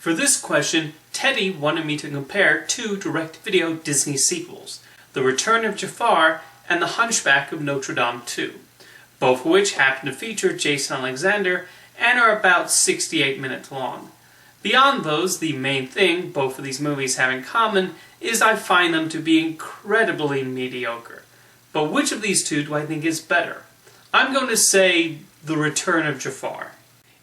For this question, Teddy wanted me to compare two direct-to-video Disney sequels, The Return of Jafar and The Hunchback of Notre Dame II, both of which happen to feature Jason Alexander and are about 68 minutes long. Beyond those, the main thing both of these movies have in common is I find them to be incredibly mediocre. But which of these two do I think is better? I'm going to say The Return of Jafar.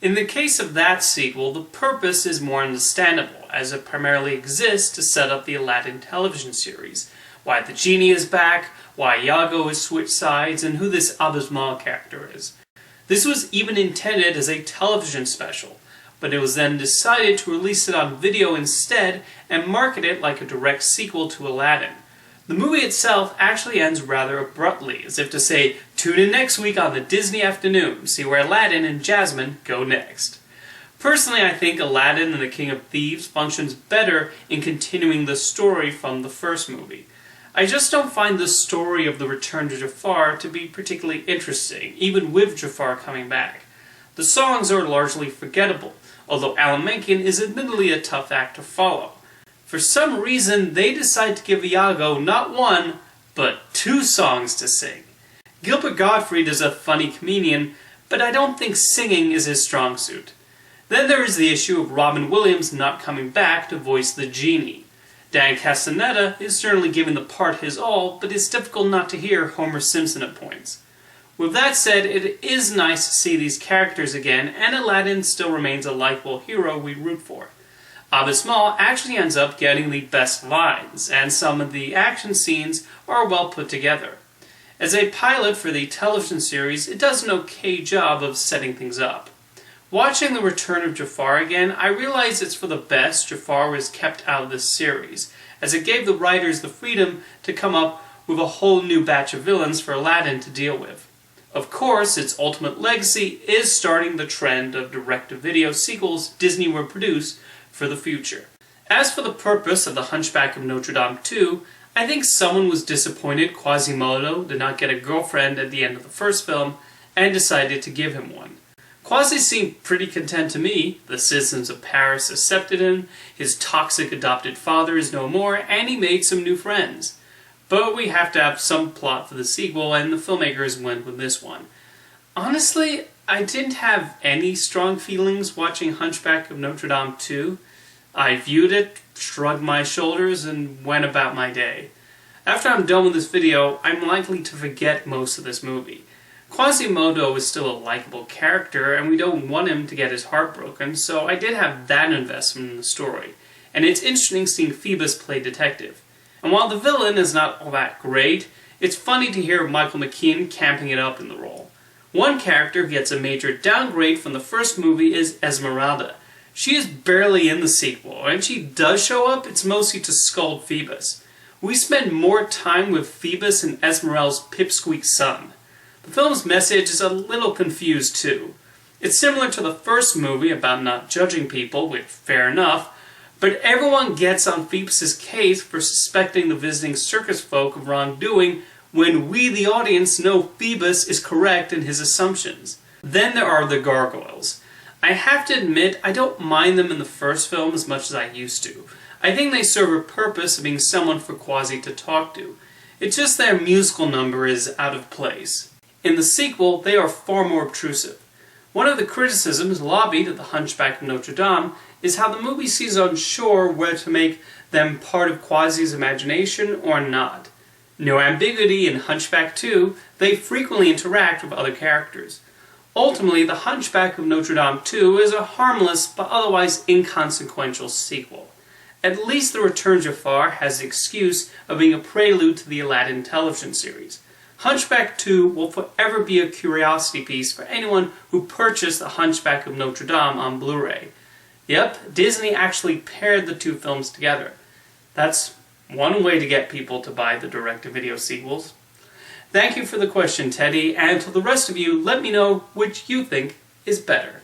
In the case of that sequel, the purpose is more understandable, as it primarily exists to set up the Aladdin television series, why the genie is back, why Iago has switched sides, and who this Abismal character is. This was even intended as a television special, but it was then decided to release it on video instead and market it like a direct sequel to Aladdin. The movie itself actually ends rather abruptly, as if to say, tune in next week on the Disney afternoon, see where Aladdin and Jasmine go next. Personally, I think Aladdin and the King of Thieves functions better in continuing the story from the first movie. I just don't find the story of the Return to Jafar to be particularly interesting, even with Jafar coming back. The songs are largely forgettable, although Alan Menken is admittedly a tough act to follow. For some reason, they decide to give Iago not one, but two songs to sing. Gilbert Gottfried is a funny comedian, but I don't think singing is his strong suit. Then there is the issue of Robin Williams not coming back to voice the genie. Dan Castellaneta is certainly giving the part his all, but it's difficult not to hear Homer Simpson at points. With that said, it is nice to see these characters again, and Aladdin still remains a likable hero we root for. Abismal actually ends up getting the best lines, and some of the action scenes are well put together. As a pilot for the television series, it does an okay job of setting things up. Watching The Return of Jafar again, I realize it's for the best Jafar was kept out of this series, as it gave the writers the freedom to come up with a whole new batch of villains for Aladdin to deal with. Of course, its ultimate legacy is starting the trend of direct-to-video sequels Disney will produce for the future. As for the purpose of The Hunchback of Notre Dame II, I think someone was disappointed Quasimodo did not get a girlfriend at the end of the first film and decided to give him one. Quasi seemed pretty content to me. The citizens of Paris accepted him, his toxic adopted father is no more, and he made some new friends. But we have to have some plot for the sequel, and the filmmakers went with this one. Honestly, I didn't have any strong feelings watching Hunchback of Notre Dame 2. I viewed it, shrugged my shoulders, and went about my day. After I'm done with this video, I'm likely to forget most of this movie. Quasimodo is still a likable character, and we don't want him to get his heart broken, so I did have that investment in the story. And it's interesting seeing Phoebus play detective. And while the villain is not all that great, it's funny to hear Michael McKean camping it up in the role. One character who gets a major downgrade from the first movie is Esmeralda. She is barely in the sequel, and she does show up, it's mostly to scold Phoebus. We spend more time with Phoebus and Esmeralda's pipsqueak son. The film's message is a little confused too. It's similar to the first movie about not judging people, which fair enough, but everyone gets on Phoebus' case for suspecting the visiting circus folk of wrongdoing when we, the audience, know Phoebus is correct in his assumptions. Then there are the gargoyles. I have to admit, I don't mind them in the first film as much as I used to. I think they serve a purpose of being someone for Quasi to talk to. It's just their musical number is out of place. In the sequel, they are far more obtrusive. One of the criticisms lobbied at The Hunchback of Notre Dame is how the movie seems unsure whether to make them part of Quasi's imagination or not. No ambiguity in Hunchback II, they frequently interact with other characters. Ultimately, The Hunchback of Notre Dame II is a harmless but otherwise inconsequential sequel. At least The Return of Jafar has the excuse of being a prelude to the Aladdin television series. Hunchback II will forever be a curiosity piece for anyone who purchased The Hunchback of Notre Dame on Blu-ray. Yep, Disney actually paired the two films together. That's one way to get people to buy the direct-to-video sequels. Thank you for the question, Teddy, and to the rest of you, let me know which you think is better.